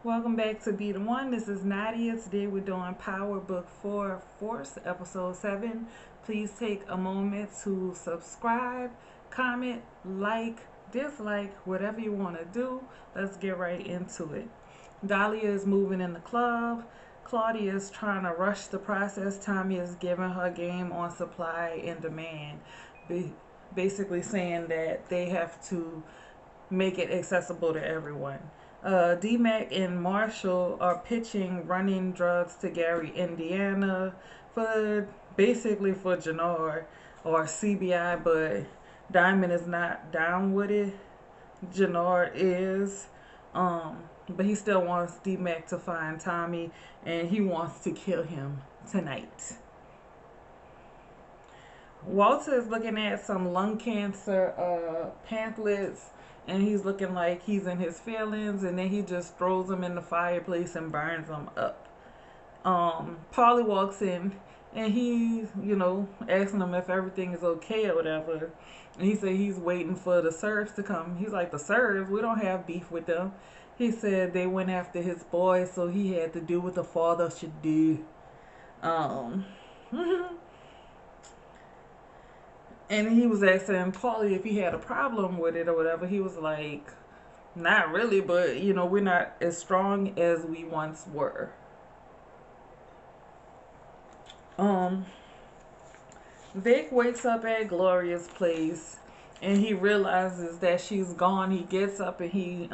Welcome back to Be the One. This is Nadia. Today we're doing Power Book 4 Force, Episode 7. Please take a moment to subscribe, comment, like, dislike, whatever you want to do. Let's get right into it. Dahlia is moving in the club. Claudia is trying to rush the process. Tommy is giving her game on supply and demand. Basically saying that they have to make it accessible to everyone. DMAC and Marshall are pitching running drugs to Gary, Indiana, for basically for Jannar or CBI, but Diamond is not down with it. Jannar is. But he still wants DMAC to find Tommy and he wants to kill him tonight. Walter is looking at some lung cancer pamphlets and he's looking like he's in his feelings and then he just throws them in the fireplace and burns them up. Polly walks in and he's, asking him if everything is okay or whatever. And he said he's waiting for the Serfs to come. He's like, the Serfs? We don't have beef with them. He said they went after his boy, so he had to do what the father should do. Um, and he was asking Paulie if he had a problem with it or whatever. He was like, not really, but we're not as strong as we once were. Um, Vic wakes up at Gloria's place and he realizes that she's gone. He gets up and he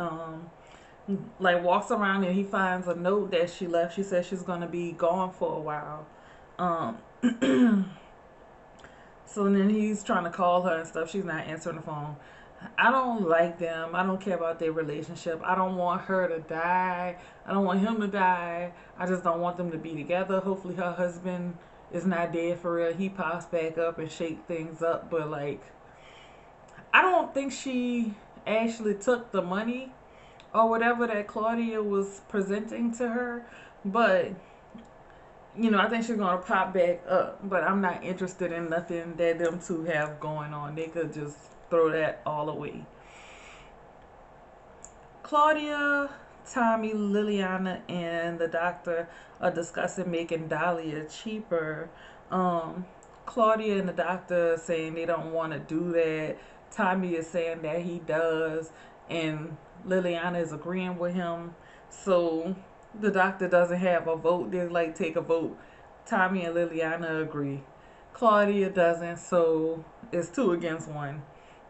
like walks around and he finds a note that she left. She says she's gonna be gone for a while. Um So then he's trying to call her and stuff. She's not answering the phone. I don't like them. I don't care about their relationship. I don't want her to die. I don't want him to die. I just don't want them to be together. Hopefully her husband is not dead for real. He pops back up and shake things up. But like, I don't think she actually took the money or whatever that Claudia was presenting to her. But I think she's gonna pop back up, but I'm not interested in nothing that them two have going on. They could just throw that all away. Claudia, Tommy, Liliana, and the doctor are discussing making Dahlia cheaper. Um, Claudia and the doctor are saying they don't want to do that. Tommy is saying that he does, and Liliana is agreeing with him. So the doctor doesn't have a vote. They like take a vote. Tommy and Liliana agree. Claudia doesn't, so it's two against one.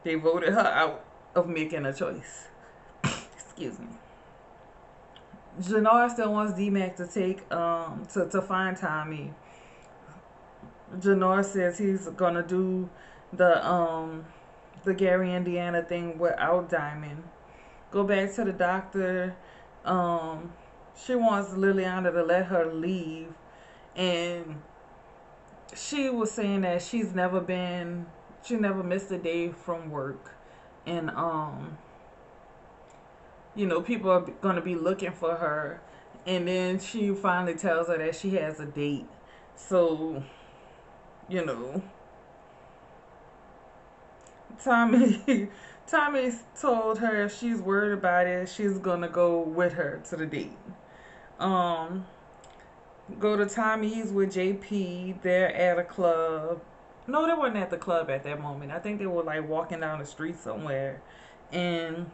They voted her out of making a choice. Excuse me. Jannar still wants DMAC to take to find Tommy. Jannar says he's gonna do the Gary Indiana thing without Diamond. Go back to the doctor. Um, she wants Liliana to let her leave, and she was saying that she never missed a day from work, and people are gonna be looking for her, and then she finally tells her that she has a date. So you know, Tommy. Tommy told her if she's worried about it, she's gonna go with her to the date. Um, Go to Tommy's with JP. They're at a club. No, they weren't at the club at that moment. I think they were like walking down the street somewhere, and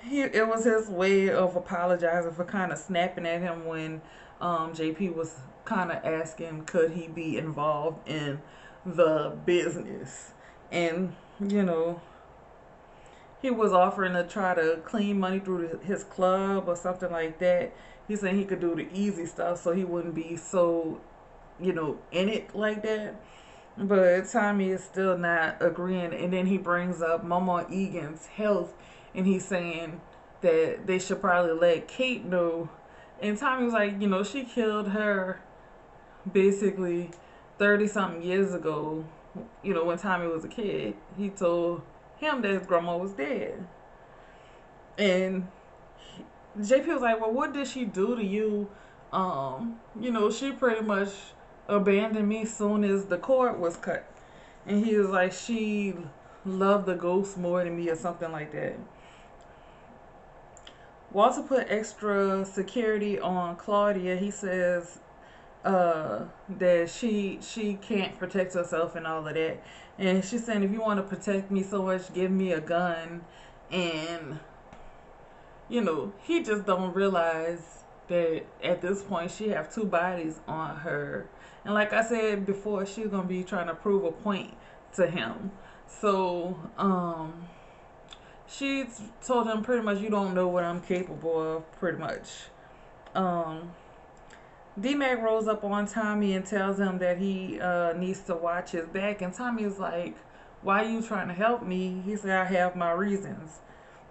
it was his way of apologizing for kind of snapping at him when JP was kind of asking could he be involved in the business, and you know he was offering to try to clean money through his club or something like that. He said he could do the easy stuff so he wouldn't be so, in it like that. But Tommy is still not agreeing. And then he brings up Mama Egan's health and he's saying that they should probably let Kate know. And Tommy was like, she killed her basically 30 something years ago, when Tommy was a kid. He told him that his grandma was dead. And JP was like, well, what did she do to you? She pretty much abandoned me soon as the cord was cut. And he was like, she loved the ghost more than me or something like that. Walter put extra security on Claudia. He says that she can't protect herself and all of that. And she's saying, if you want to protect me so much, give me a gun. And he just don't realize that at this point she have two bodies on her. And like I said before, she's gonna be trying to prove a point to him. So, she told him pretty much, you don't know what I'm capable of, pretty much. Um, D-Mac rolls up on Tommy and tells him that he needs to watch his back. And Tommy is like, why are you trying to help me? He said, I have my reasons.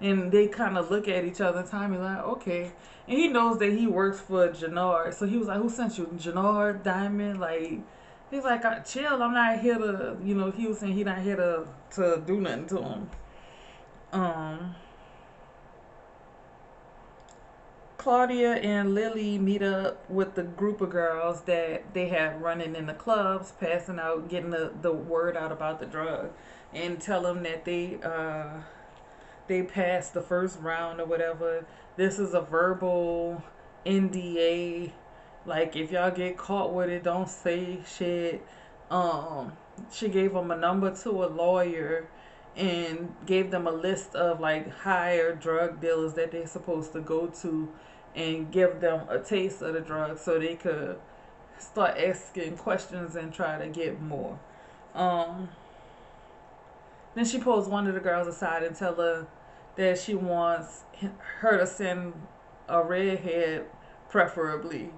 And they kind of look at each other. Tommy's like, okay. And he knows that he works for Jannard. So he was like, who sent you? Jannard, Diamond? Like, he's like, chill. I'm not here to, he was saying he not here to do nothing to him. Um, Claudia and Lily meet up with the group of girls that they have running in the clubs, passing out, getting the word out about the drug, and tell them that they passed the first round or whatever. This is a verbal NDA. Like, if y'all get caught with it, don't say shit. Um, she gave them a number to a lawyer and gave them a list of like higher drug dealers that they're supposed to go to and give them a taste of the drug so they could start asking questions and try to get more. Um, then she pulls one of the girls aside and tell her that she wants her to send a redhead, preferably,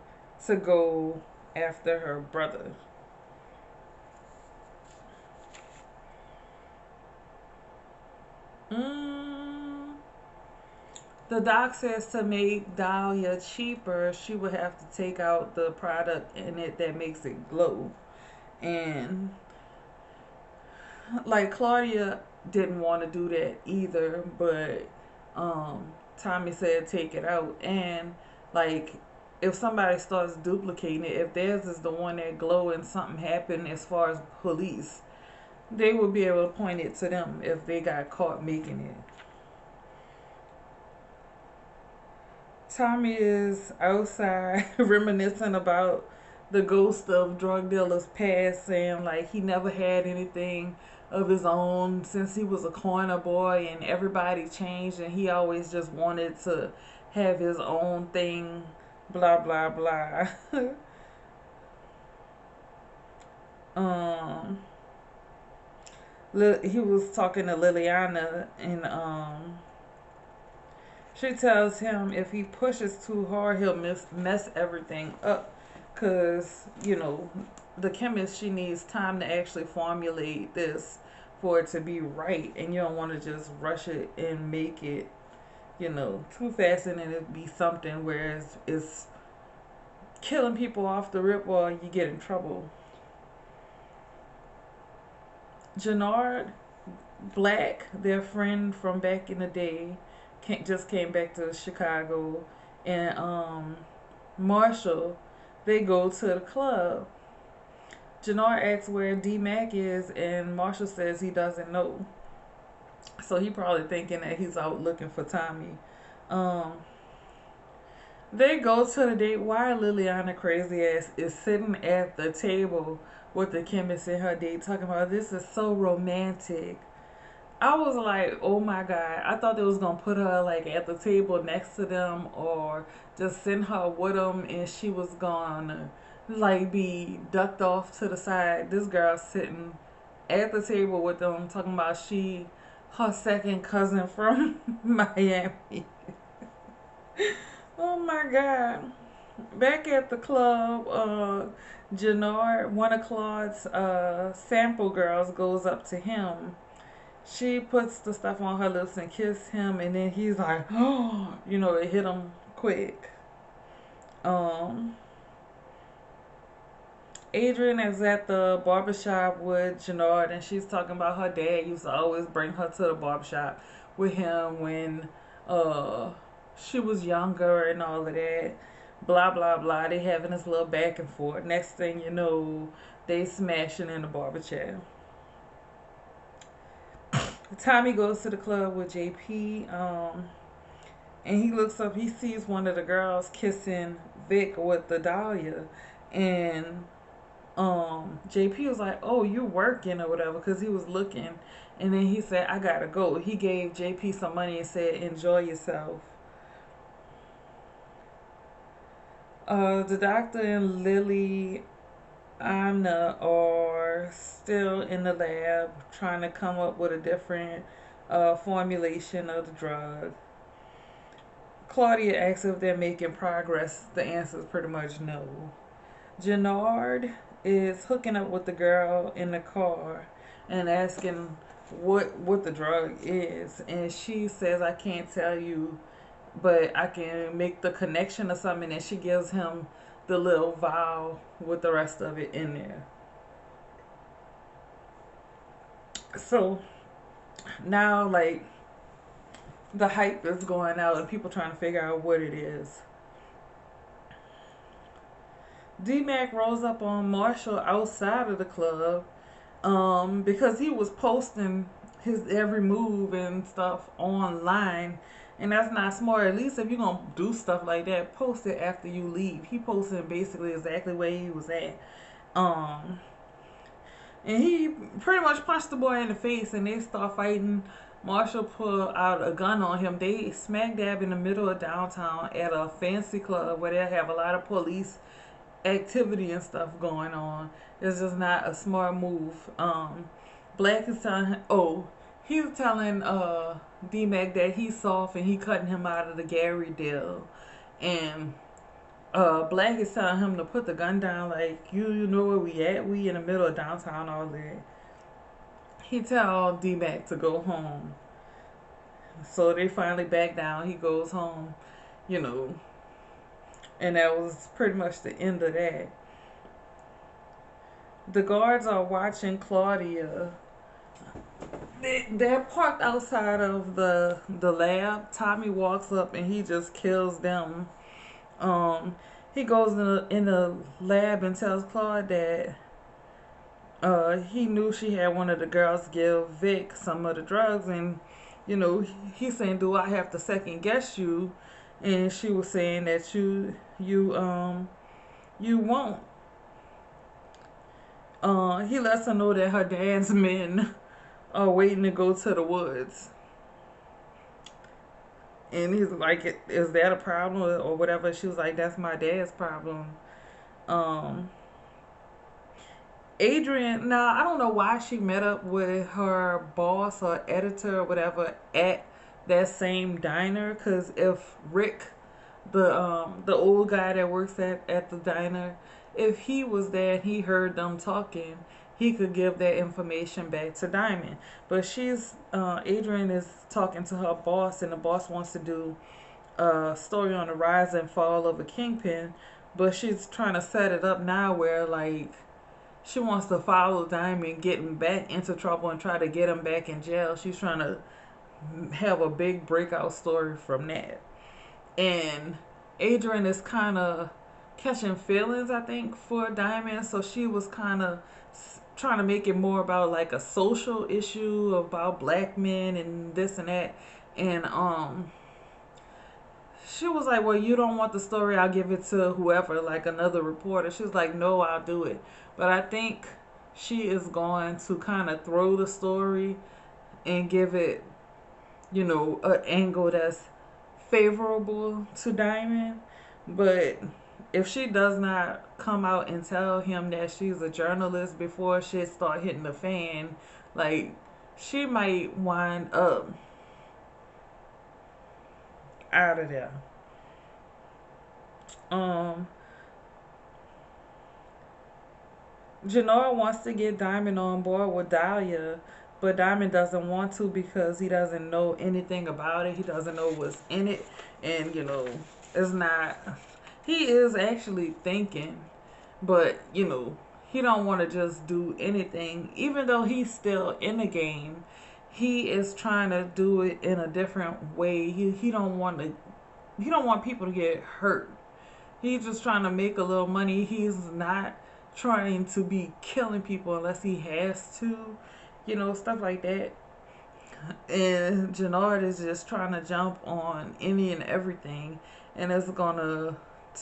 to go after her brother. Mm, the doc says to make Dahlia cheaper, she would have to take out the product in it that makes it glow. And like Claudia didn't want to do that either, but Tommy said take it out. And like if somebody starts duplicating it, if theirs is the one that glow and something happened as far as police, they will be able to point it to them if they got caught making it. Tommy is outside reminiscing about the ghost of drug dealers past, saying like he never had anything of his own since he was a corner boy and everybody changed and he always just wanted to have his own thing, blah blah blah. um he was talking to Liliana and she tells him if he pushes too hard, he'll mess everything up. Because, the chemist, she needs time to actually formulate this for it to be right. And you don't want to just rush it and make it, too fast and then it be something where it's killing people off the rip or you get in trouble. Jannard Black, their friend from back in the day, just came back to Chicago, and Marshall, they go to the club. Jannard asks where D Mac is, and Marshall says he doesn't know. So he probably thinking that he's out looking for Tommy. Um, they go to the date while Liliana crazy ass is sitting at the table with the chemist in her date talking about this is so romantic. I was like, oh my God. I thought they was going to put her like at the table next to them or just send her with them and she was going to like be ducked off to the side. This girl sitting at the table with them talking about her second cousin from Miami. Oh my God. Back at the club, Jannard, one of Claude's sample girls, goes up to him. She puts the stuff on her lips and kiss him, and then he's like, oh, it hit him quick. Um, Adrian is at the barbershop with Jannard, and she's talking about her dad used to always bring her to the barbershop with him when uh, she was younger and all of that. Blah, blah, blah. They having this little back and forth. Next thing you know, they smashing in the barber chair. Tommy goes to the club with JP. and he looks up, he sees one of the girls kissing Vic with the Dahlia, and JP was like, "Oh, you working or whatever," because he was looking, and then he said, "I gotta go." He gave JP some money and said, "Enjoy yourself." The doctor and Lily Anna are still in the lab trying to come up with a different formulation of the drug. Claudia asks if they're making progress. The answer is pretty much no. Jannard is hooking up with the girl in the car and asking what the drug is, and she says, "I can't tell you, but I can make the connection or something," and she gives him the little vial with the rest of it in there. So now, like, the hype is going out and people trying to figure out what it is. D-Mac rolls up on Marshall outside of the club because he was posting his every move and stuff online, and that's not smart. At least if you're gonna do stuff like that, post it after you leave. He posted basically exactly where he was at. Um, and he pretty much punched the boy in the face, and they start fighting. Marshall pulled out a gun on him. They smack dab in the middle of downtown at a fancy club where they have a lot of police activity and stuff going on. It's just not a smart move. Black is telling him, oh, he's telling D-Mac that he's soft and he cutting him out of the Gary deal. And Black is telling him to put the gun down, like, you know where we at? We in the middle of downtown, all that. He tell D-Mac to go home. So they finally back down. He goes home, you know, and that was pretty much the end of that. The guards are watching Claudia. They're parked outside of the lab. Tommy walks up and he just kills them. He goes in the lab and tells Claude that he knew she had one of the girls give Vic some of the drugs, and you know he's saying, "Do I have to second guess you?" And she was saying that you won't. He lets her know that her dad's men are waiting to go to the woods. And he's like, "Is that a problem or whatever?" She was like, "That's my dad's problem." Um, Adrian, now I don't know why she met up with her boss or editor or whatever at that same diner. Cause if Rick, the old guy that works at the diner, if he was there and he heard them talking, he could give that information back to Diamond. But Adrian is talking to her boss, and the boss wants to do a story on the rise and fall of a kingpin, but she's trying to set it up now where like she wants to follow Diamond getting back into trouble and try to get him back in jail. She's trying to have a big breakout story from that. And Adrian is kind of catching feelings, I think, for Diamond. So she was kind of trying to make it more about like a social issue about black men and this and that. And she was like, "Well, you don't want the story, I'll give it to whoever, like another reporter." She was like, "No, I'll do it." But I think she is going to kind of throw the story and give it, an angle that's favorable to Diamond. But if she does not come out and tell him that she's a journalist before shit start hitting the fan, like, she might wind up out of there. Um, Janora wants to get Diamond on board with Dahlia, but Diamond doesn't want to because he doesn't know anything about it. He doesn't know what's in it, and it's not. He is actually thinking, but he don't want to just do anything. Even though he's still in the game, he is trying to do it in a different way. He don't want to. He don't want people to get hurt. He's just trying to make a little money. He's not trying to be killing people unless he has to, stuff like that. And Jannard is just trying to jump on any and everything, and it's gonna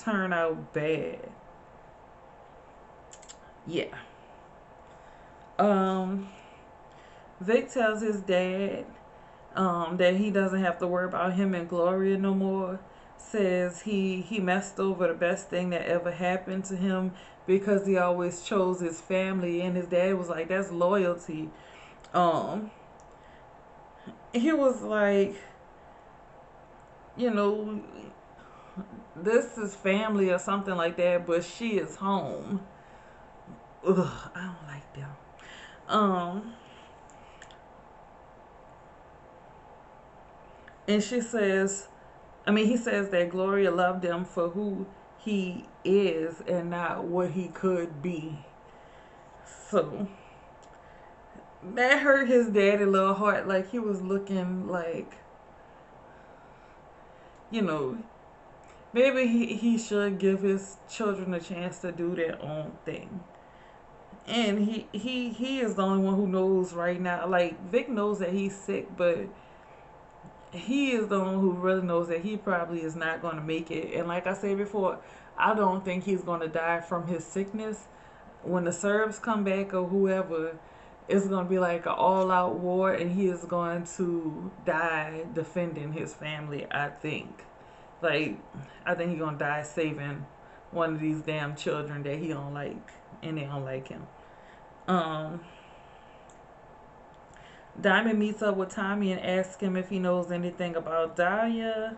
turn out bad. Yeah. Um, Vic tells his dad that he doesn't have to worry about him and Gloria no more. Says he messed over the best thing that ever happened to him because he always chose his family, and his dad was like, "That's loyalty." Um, he was like, you know, this is family or something like that, but she is home. Ugh, I don't like them. Um, and she says, I mean, he says that Gloria loved him for who he is and not what he could be. So that hurt his daddy little heart. Like he was looking like, you know, maybe he should give his children a chance to do their own thing. And he is the only one who knows right now. Like Vic knows that he's sick, but he is the one who really knows that he probably is not going to make it. And like I said before, I don't think he's going to die from his sickness. When the Serbs come back or whoever, it's going to be like an all-out war, and he is going to die defending his family. I think, like, I think he's going to die saving one of these damn children that he don't like, and they don't like him. Um, Diamond meets up with Tommy and asks him if he knows anything about Dahlia.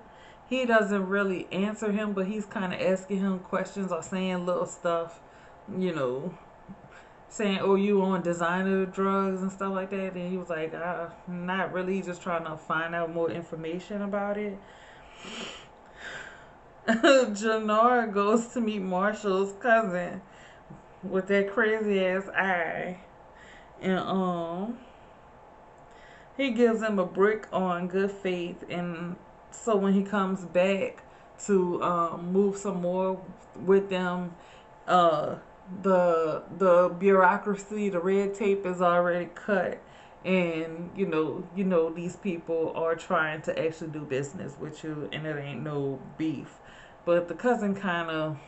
He doesn't really answer him, but he's kind of asking him questions or saying little stuff, you know, saying, "Oh, you on designer drugs and stuff like that." And he was like, "Not really. He's just trying to find out more information about it." Jannar goes to meet Marshall's cousin with that crazy ass eye, and he gives him a brick on good faith, and so when he comes back to move some more with them, uh, the bureaucracy, the red tape is already cut, and you know these people are trying to actually do business with you, and it ain't no beef. But the cousin kind of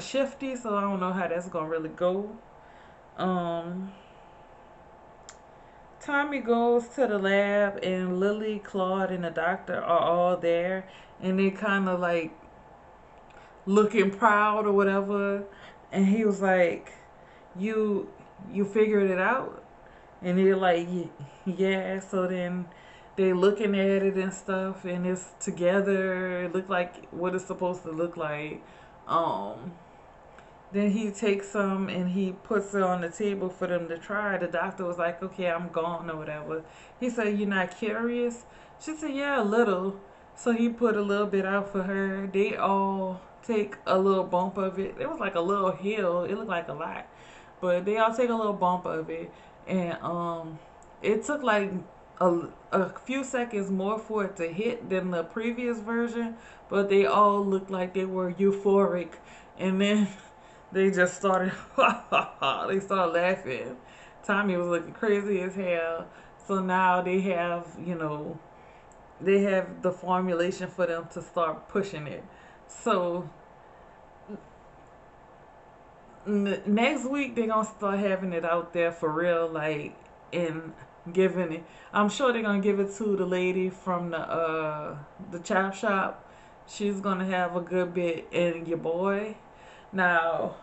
shifty, so I don't know how that's gonna really go. Um, Tommy goes to the lab, and Lily, Claude, and the doctor are all there, and they kind of like looking proud or whatever. And he was like, "You, you figured it out?" And they're like, "Yeah." So then they looking at it and stuff, and it's together. It looked like what it's supposed to look like. Um, Then he takes some and he puts it on the table for them to try. The doctor was like, "Okay, I'm gone," or whatever. He said, "You're not curious?" She said, "Yeah, a little." So he put a little bit out for her. They all take a little bump of it. It was like a little hill. It looked like a lot. But they all take a little bump of it. And it took like a few seconds more for it to hit than the previous version. But they all looked like they were euphoric. And then they just started, they started laughing. Tommy was looking crazy as hell. So now they have the formulation for them to start pushing it. So next week they're gonna start having it out there for real, like, and giving it. I'm sure they're gonna give it to the lady from the chop shop. She's gonna have a good bit, and your boy. Now,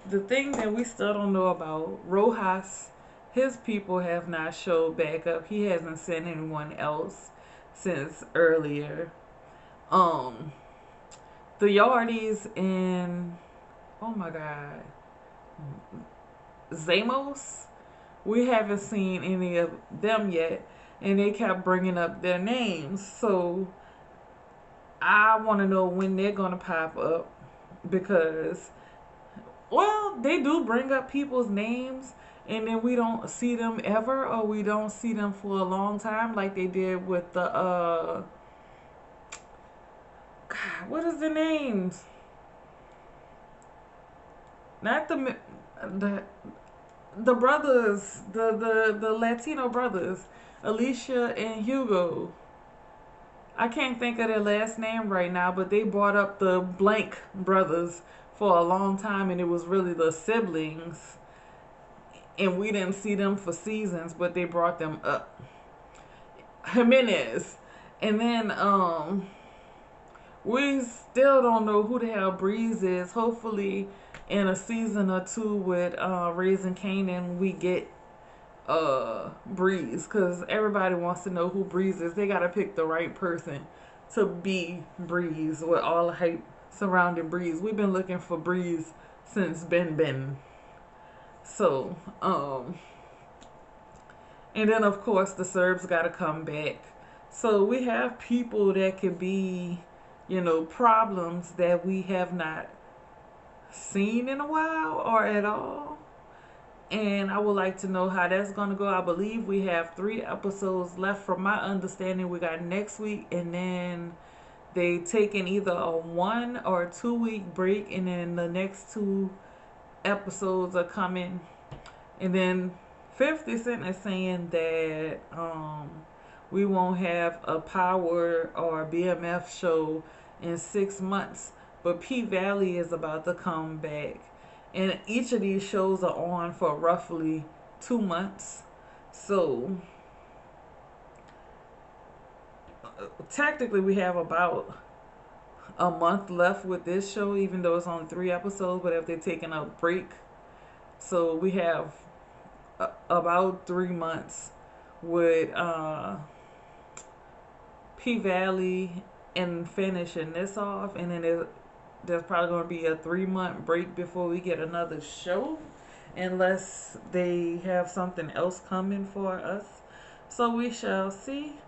the thing that we still don't know about Rojas, his people have not showed back up. He hasn't sent anyone else since earlier. Um, the Yardies and, oh my God, Zamos, we haven't seen any of them yet, and they kept bringing up their names. So I want to know when they're gonna pop up, because, well, they do bring up people's names, and then we don't see them ever, or we don't see them for a long time, like they did with the God, what is the names? Not the the brothers, the Latino brothers, Alicia and Hugo. I can't think of their last name right now, but they brought up the blank brothers for a long time, and it was really the siblings, and we didn't see them for seasons, but they brought them up. Jimenez, and then we still don't know who the hell Breeze is. Hopefully, in a season or two with Raising Kanan, we get Breeze, because everybody wants to know who Breeze is. They gotta pick the right person to be Breeze with all the hype surrounding Breeze. We've been looking for Breeze since Ben Ben. So, and then of course the Serbs gotta come back. So we have people that could be, problems that we have not seen in a while or at all. And I would like to know how that's going to go. I believe we have 3 episodes left. From my understanding, we got next week, and then they taking either a 1 or 2 week break, and then the next 2 episodes are coming. And then 50 Cent is saying that we won't have a Power or BMF show in 6 months, but P Valley is about to come back. And each of these shows are on for roughly 2 months. So technically, we have about a month left with this show, even though it's only 3 episodes. But if they're taking a break, so we have about 3 months with P Valley and finishing this off, and then there's probably going to be a 3 month break before we get another show, unless they have something else coming for us. So we shall see.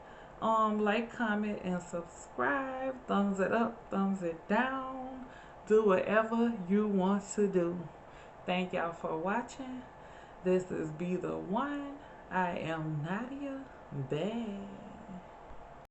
Like, comment, and subscribe. Thumbs it up, thumbs it down. Do whatever you want to do. Thank y'all for watching. This is Be The One. I am Nadia Bad.